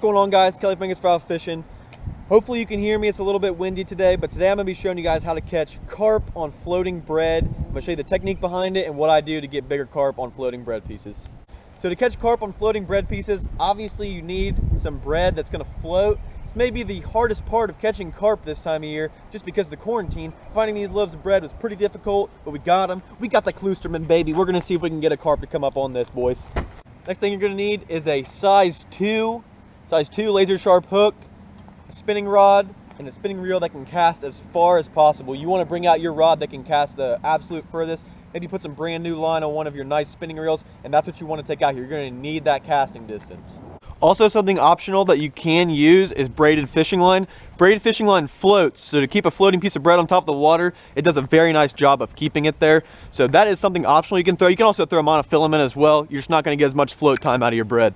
going on, guys? Kelly Fingers for Out Fishing. Hopefully you can hear me. It's a little bit windy today, but today I'm going to be showing you guys how to catch carp on floating bread. I'm going to show you the technique behind it and what I do to get bigger carp on floating bread pieces. So to catch carp on floating bread pieces, obviously you need some bread that's going to float. This may be the hardest part of catching carp this time of year, just because of the quarantine. Finding these loaves of bread was pretty difficult, but we got them. We got the Kloosterman, baby. We're going to see if we can get a carp to come up on this, boys. Next thing you're going to need is a size 2 laser sharp hook, a spinning rod, and a spinning reel that can cast as far as possible. You want to bring out your rod that can cast the absolute furthest. Maybe put some brand new line on one of your nice spinning reels, and that's what you want to take out here. You're going to need that casting distance. Also, something optional that you can use is braided fishing line. Braided fishing line floats, so to keep a floating piece of bread on top of the water, it does a very nice job of keeping it there. So that is something optional you can throw. You can also throw a monofilament as well. You're just not going to get as much float time out of your bread.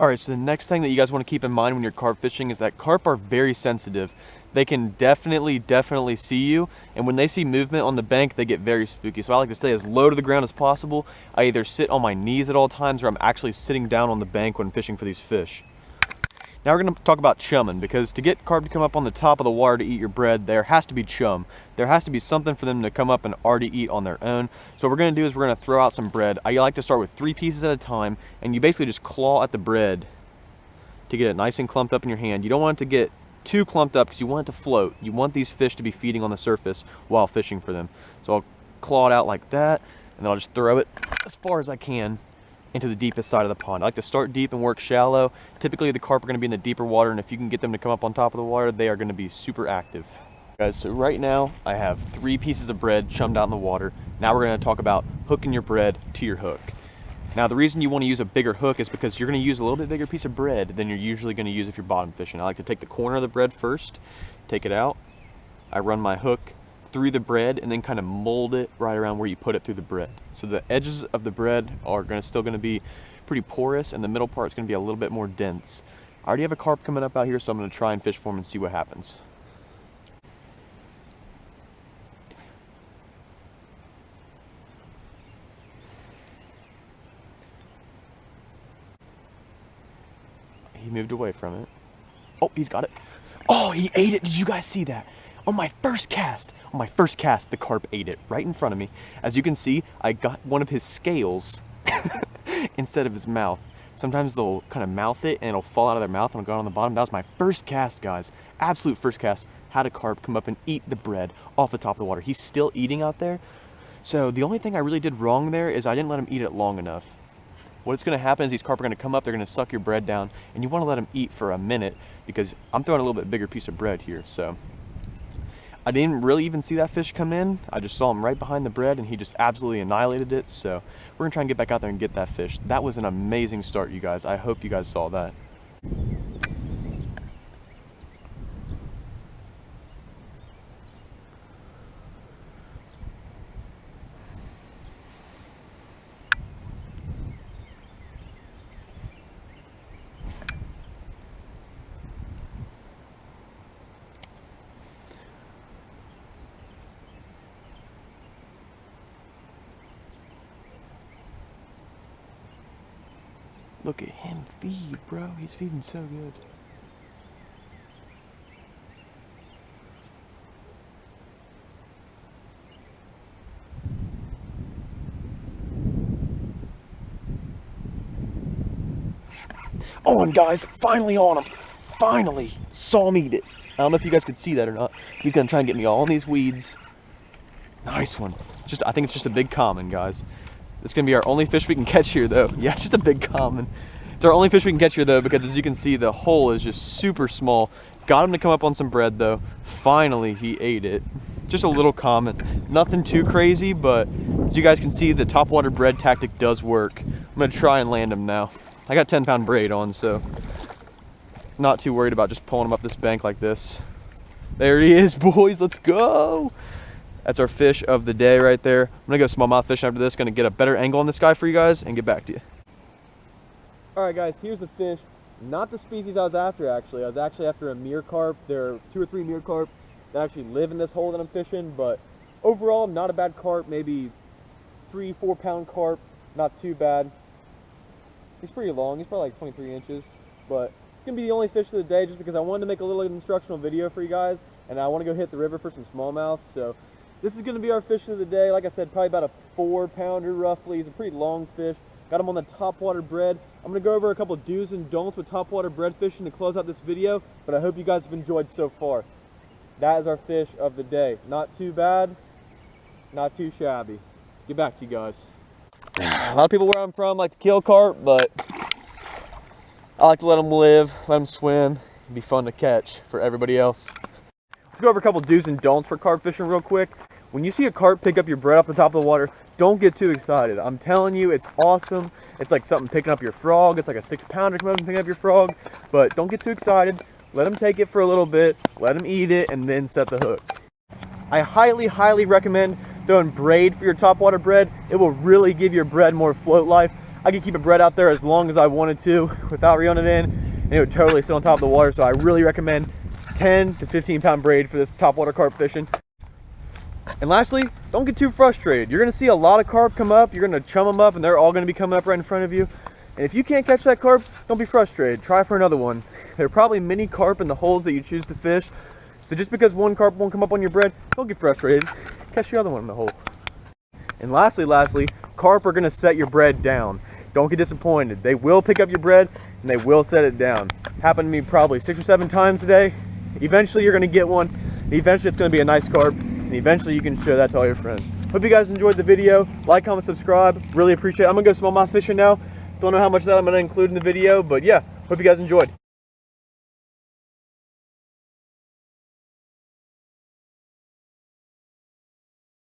All right, so the next thing that you guys want to keep in mind when you're carp fishing is that carp are very sensitive. They can definitely see you, and when they see movement on the bank, they get very spooky. So I like to stay as low to the ground as possible. I either sit on my knees at all times, or I'm actually sitting down on the bank when fishing for these fish. Now we're going to talk about chumming, because to get carp to come up on the top of the water to eat your bread, there has to be chum. There has to be something for them to come up and already eat on their own. So what we're going to do is we're going to throw out some bread. I like to start with 3 pieces at a time, and you basically just claw at the bread to get it nice and clumped up in your hand. You don't want it to get too clumped up because you want it to float. You want these fish to be feeding on the surface while fishing for them. So I'll claw it out like that, and then I'll just throw it as far as I can into the deepest side of the pond. I like to start deep and work shallow. Typically the carp are going to be in the deeper water, and if you can get them to come up on top of the water, they are going to be super active. Guys, so right now I have 3 pieces of bread chummed out in the water. Now we're going to talk about hooking your bread to your hook. Now the reason you want to use a bigger hook is because you're going to use a little bit bigger piece of bread than you're usually going to use if you're bottom fishing. I like to take the corner of the bread first, take it out. I run my hook through the bread and then kind of mold it right around where you put it through the bread. So the edges of the bread are still going to be pretty porous, and the middle part is going to be a little bit more dense. I already have a carp coming up out here, so I'm going to try and fish for him and see what happens. He moved away from it. Oh, he's got it. Oh, he ate it. Did you guys see that? On my first cast, the carp ate it right in front of me. As you can see, I got one of his scales instead of his mouth. Sometimes they'll kind of mouth it and it'll fall out of their mouth and it'll go on the bottom. That was my first cast, guys. Absolute first cast. Had a carp come up and eat the bread off the top of the water. He's still eating out there. So the only thing I really did wrong there is I didn't let him eat it long enough. What's going to happen is these carp are going to come up, they're going to suck your bread down, and you want to let them eat for a minute, because I'm throwing a little bit bigger piece of bread here. So I didn't really even see that fish come in. I just saw him right behind the bread, and he just absolutely annihilated it. So we're going to try and get back out there and get that fish. That was an amazing start, you guys. I hope you guys saw that. Look at him feed, bro. He's feeding so good. On, guys. Finally on him. Finally. Saw him eat it. I don't know if you guys could see that or not. He's going to try and get me all in these weeds. Nice one. I think it's just a big common, guys. It's going to be our only fish we can catch here, though. Yeah, it's just a big common. It's our only fish we can catch here, though, because as you can see, the hole is just super small. Got him to come up on some bread, though. Finally, he ate it. Just a little common. Nothing too crazy, but as you guys can see, the topwater bread tactic does work. I'm going to try and land him now. I got 10-pound braid on, so not too worried about just pulling him up this bank like this. There he is, boys. Let's go. That's our fish of the day right there. I'm gonna go smallmouth fishing after this. Gonna get a better angle on this guy for you guys and get back to you. All right, guys, here's the fish. Not the species I was after, actually. I was actually after a mere carp. There are 2 or 3 mere carp that actually live in this hole that I'm fishing, but overall, not a bad carp. Maybe 3-4 pound carp, not too bad. He's pretty long. He's probably like 23 inches. but it's gonna be the only fish of the day just because I wanted to make a little instructional video for you guys, and I want to go hit the river for some smallmouth. So this is gonna be our fish of the day. Like I said, probably about a 4-pounder roughly. He's a pretty long fish. Got him on the topwater bread. I'm gonna go over a couple of do's and don'ts with topwater bread fishing to close out this video, but I hope you guys have enjoyed so far. That is our fish of the day. Not too bad, not too shabby. Get back to you guys. A lot of people where I'm from like to kill carp, but I like to let them live, let them swim. It'd be fun to catch for everybody else. Let's go over a couple do's and don'ts for carp fishing real quick. When you see a carp pick up your bread off the top of the water, don't get too excited. I'm telling you, it's awesome. It's like something picking up your frog. It's like a 6-pounder coming up and picking up your frog. But don't get too excited. Let them take it for a little bit, let them eat it, and then set the hook. I highly recommend throwing braid for your topwater bread. It will really give your bread more float life. I could keep a bread out there as long as I wanted to without reeling it in, and it would totally sit on top of the water. So I really recommend 10 to 15-pound braid for this topwater carp fishing. And lastly, don't get too frustrated. You're gonna see a lot of carp come up, you're gonna chum them up, and they're all gonna be coming up right in front of you. And if you can't catch that carp, don't be frustrated. Try for another one. There are probably many carp in the holes that you choose to fish. So just because one carp won't come up on your bread, don't get frustrated. Catch the other one in the hole. And lastly, carp are gonna set your bread down. Don't get disappointed. They will pick up your bread and they will set it down. Happened to me probably 6 or 7 times today. Eventually you're gonna get one. And eventually it's gonna be a nice carp. And eventually you can show that to all your friends. Hope you guys enjoyed the video. Like, comment, subscribe. Really appreciate it. I'm gonna go smallmouth fishing now. Don't know how much of that I'm gonna include in the video, but yeah, hope you guys enjoyed.